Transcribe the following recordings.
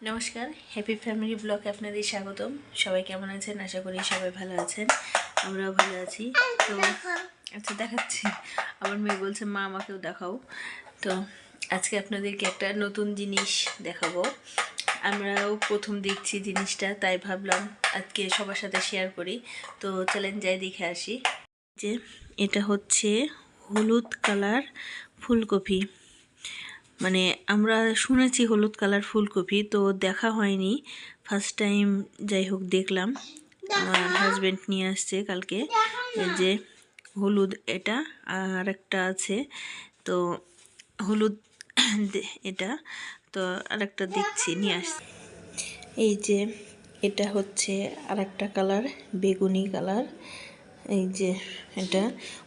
নমস্কার, happy family ব্লগে আপনাদের স্বাগতম। সবাই কেমন আছেন? আশা করি সবাই ভালো আছেন, আমরাও ভালো আছি। তো আচ্ছা, দেখাচ্ছি। আমার মেয়ে বলছে মা আমাকেও দেখাও। তো আজকে আপনাদেরকে একটা নতুন জিনিস দেখাবো। আমরাও প্রথম দেখছি জিনিসটা, তাই ভাবলাম আজকে সবার সাথে শেয়ার করি। তো চলেন যাই দেখে আসি। যে এটা হচ্ছে হলুদ কালার ফুলকপি। মানে আমরা শুনেছি হলুদ কালার ফুলকপি, তো দেখা হয়নি, ফার্স্ট টাইম যাই হোক দেখলাম। আমার হাজব্যান্ড নিয়ে আসছে কালকে। এই যে হলুদ, এটা আর একটা আছে, তো হলুদ এটা, তো আরেকটা দেখছি নিয়ে আসছে। এই যে এটা হচ্ছে আরেকটা কালার, বেগুনি কালার। এই যে এটা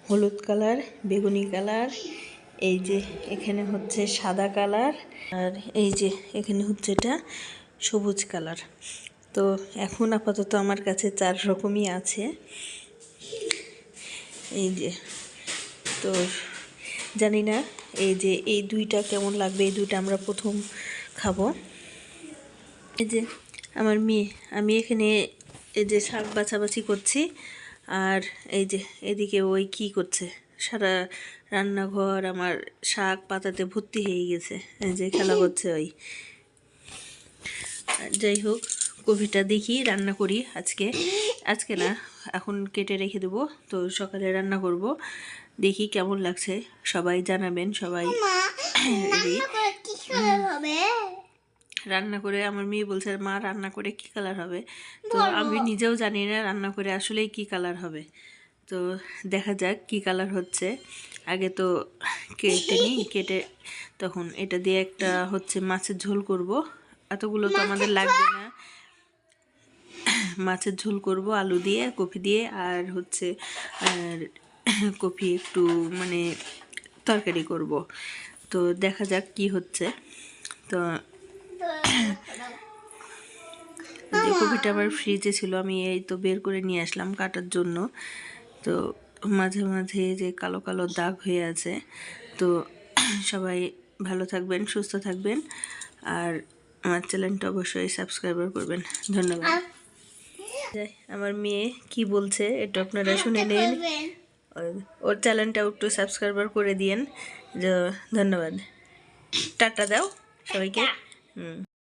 হলুদ কালার, বেগুনি কালার। এই যে এখানে হচ্ছে সাদা কালার, আর এই যে এখানে হচ্ছে এটা সবুজ কালার। তো এখন আপাতত আমার কাছে 4 রকমই আছে। এই যে, তো জানি না এই যে এই দুইটা কেমন লাগবে। এই দুইটা আমরা প্রথম খাবো। এই যে আমার মেয়ে, আমি এখানে এই যে শাক বাছাবাছি করছি, আর এই যে এদিকে ওই কি করছে, সারা রান্নাঘর আমার শাক পাতাতে ভর্তি হয়ে গেছে। এই যে খেলা করছে ওই। যাই হোক, কপিটা দেখি রান্না করি আজকে না, এখন কেটে রেখে দেবো। তো সকালে রান্না করব, দেখি কেমন লাগছে। সবাই জানাবেন। সবাই রান্না করে, আমার মেয়ে বলছে মা রান্না করে কি কালার হবে। তো আমি নিজেও জানি না রান্না করে আসলেই কি কালার হবে। তো দেখা যাক কি কালার হচ্ছে। আগে তো কেটে তখন এটা দিয়ে একটা হচ্ছে মাছের ঝোল করব। এতগুলো তো আমাদের লাগবে না। মাছের ঝোল করব আলু দিয়ে, কপি দিয়ে, আর হচ্ছে কপি একটু মানে তরকারি করব। তো দেখা যাক কি হচ্ছে। তো যে কপিটা আমার ফ্রিজে ছিল, আমি এই তো বের করে নিয়ে আসলাম কাটার জন্য। তো মাঝে মাঝে যে কালো কালো দাগ হয়ে আছে। তো সবাই ভালো থাকবেন, সুস্থ থাকবেন, আর আমার চ্যানেলটা অবশ্যই সাবস্ক্রাইবার করবেন। ধন্যবাদ। আমার মেয়ে কি বলছে এটা আপনারা শুনে নিন। ওর চ্যানেলটাও একটু সাবস্ক্রাইবার করে দিয়েন। ধন্যবাদ। টাটা দাও সবাইকে।